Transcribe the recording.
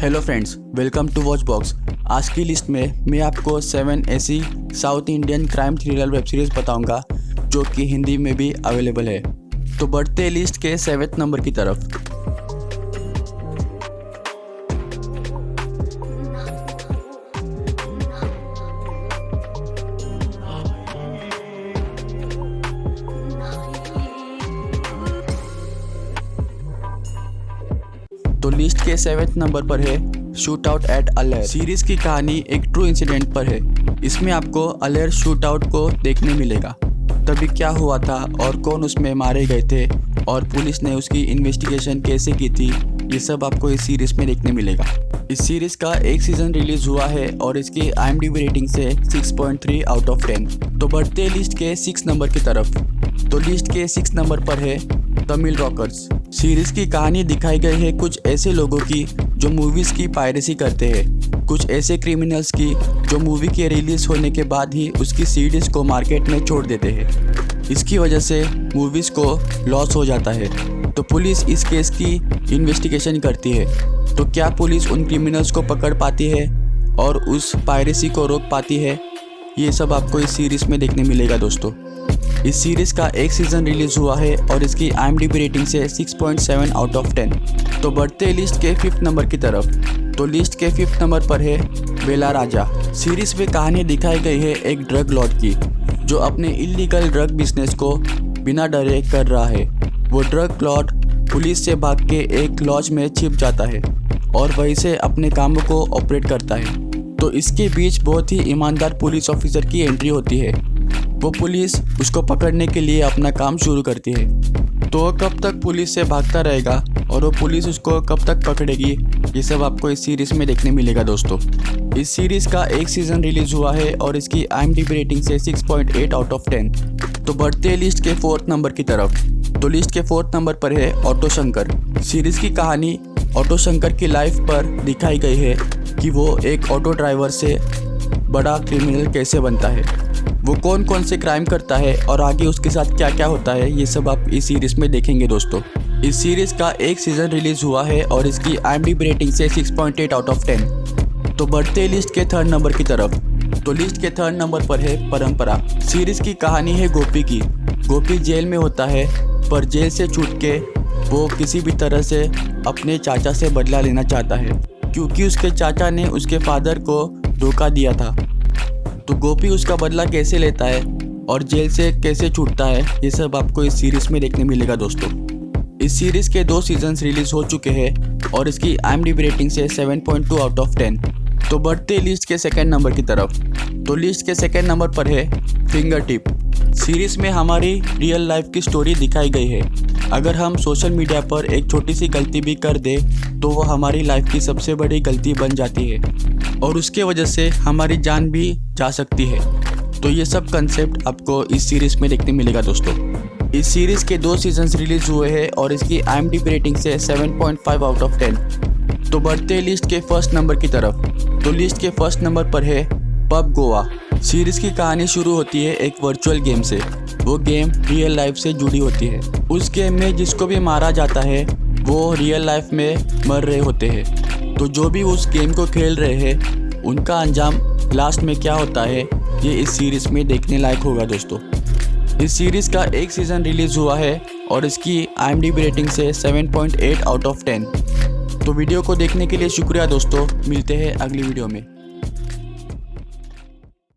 Hello friends, welcome to Watch Box. आज की list में मैं आपको 7 ऐसी South Indian crime thriller web series बताऊंगा जो कि हिंदी में भी अवेलेबल है। तो बढ़ते लिस्ट के 7वें नंबर की तरफ। तो लिस्ट के 7वें नंबर पर है शूट आउट एट अलेर। सीरीज की कहानी एक ट्रू इंसिडेंट पर है। इसमें आपको अलेर शूट आउट को देखने मिलेगा। तभी क्या हुआ था और कौन उसमें मारे गए थे और पुलिस ने उसकी इन्वेस्टिगेशन कैसे की थी, ये सब आपको इस सीरीज में देखने मिलेगा। इस सीरीज का एक सीजन रिलीज हुआ है और इसकी IMDb रेटिंग से 6.3 आउट ऑफ 10। तो बढ़ते लिस्ट के 6 नंबर की तरफ। तो लिस्ट के 6 नंबर पर है तमिल रॉकर्स। सीरीज की कहानी दिखाई गई है कुछ ऐसे लोगों की जो मूवीज की पायरेसी करते हैं, कुछ ऐसे क्रिमिनल्स की जो मूवी के रिलीज होने के बाद ही उसकी सीडीज को मार्केट में छोड़ देते हैं। इसकी वजह से मूवीज को लॉस हो जाता है। तो पुलिस इस केस की इन्वेस्टिगेशन करती है। तो क्या पुलिस उन क्रिमिनल्स को पकड़ पाती है और उस पायरेसी को रोक पाती है, ये सब आपको इस सीरीज में देखने मिलेगा दोस्तों। इस सीरीज का एक सीजन रिलीज हुआ है और इसकी IMDb रेटिंग से 6.7 आउट ऑफ 10। तो बढ़ते लिस्ट के 5th नंबर की तरफ। तो लिस्ट के 5th नंबर पर है बेला राजा। सीरीज में कहानी दिखाई गई है एक ड्रग लॉर्ड की जो अपने इलीगल ड्रग बिजनेस को बिना डरे कर रहा है। वो ड्रग लॉर्ड पुलिस से भाग के एक लॉज में छिप जाता है और वहीं से अपने कामों को ऑपरेट करता है। तो इसके बीच बहुत ही ईमानदार पुलिस ऑफिसर की एंट्री होती है। वो पुलिस उसको पकड़ने के लिए अपना काम शुरू करती है। तो कब तक पुलिस से भागता रहेगा और वो पुलिस उसको कब तक पकड़ेगी, ये सब आपको इस सीरीज़ में देखने मिलेगा दोस्तों। इस सीरीज़ का एक सीज़न रिलीज़ हुआ है और इसकी IMDb रेटिंग से 6.8 आउट ऑफ 10। तो बढ़ते लिस्ट के 4th नंबर की तरफ। तो लिस्ट के 4th नंबर पर है ऑटो शंकर। सीरीज़ की कहानी ऑटो शंकर की लाइफ पर दिखाई गई है कि वो एक ऑटो ड्राइवर से बड़ा क्रिमिनल कैसे बनता है, वो कौन कौन से क्राइम करता है और आगे उसके साथ क्या क्या होता है, ये सब आप इस सीरीज़ में देखेंगे दोस्तों। इस सीरीज़ का एक सीज़न रिलीज़ हुआ है और इसकी IMDb रेटिंग से 6.8 आउट ऑफ 10। तो बढ़ते लिस्ट के 3rd नंबर की तरफ। तो लिस्ट के 3rd नंबर पर है परंपरा। सीरीज़ की कहानी है गोपी की। गोपी जेल में होता है पर जेल से छूट के वो किसी भी तरह से अपने चाचा से बदला लेना चाहता है क्योंकि उसके चाचा ने उसके फादर को धोखा दिया था। तो गोपी उसका बदला कैसे लेता है और जेल से कैसे छूटता है, ये सब आपको इस सीरीज़ में देखने मिलेगा दोस्तों। इस सीरीज़ के 2 सीजन्स रिलीज़ हो चुके हैं और इसकी IMDb रेटिंग से 7.2 आउट ऑफ 10। तो बढ़ते लिस्ट के 2nd नंबर की तरफ। तो लिस्ट के 2nd नंबर पर है फिंगर टिप। सीरीज़ में हमारी रियल लाइफ की स्टोरी दिखाई गई है। अगर हम सोशल मीडिया पर एक छोटी सी गलती भी कर दें तो वो हमारी लाइफ की सबसे बड़ी गलती बन जाती है और उसके वजह से हमारी जान भी जा सकती है। तो ये सब कंसेप्ट आपको इस सीरीज़ में देखने मिलेगा दोस्तों। इस सीरीज़ के 2 सीजन्स रिलीज़ हुए हैं और इसकी IMDb रेटिंग से 7.5 आउट ऑफ 10। तो बढ़ते लिस्ट के 1st नंबर की तरफ। तो लिस्ट के 1st नंबर पर है पब गोवा। सीरीज़ की कहानी शुरू होती है एक वर्चुअल गेम से। वो गेम रियल लाइफ से जुड़ी होती है। उस गेम में जिसको भी मारा जाता है वो रियल लाइफ में मर रहे होते हैं। तो जो भी उस गेम को खेल रहे हैं उनका अंजाम लास्ट में क्या होता है, ये इस सीरीज़ में देखने लायक होगा दोस्तों। इस सीरीज़ का एक सीज़न रिलीज़ हुआ है और इसकी IMDb रेटिंग से 7.8 आउट ऑफ 10। तो वीडियो को देखने के लिए शुक्रिया दोस्तों। मिलते हैं अगली वीडियो में।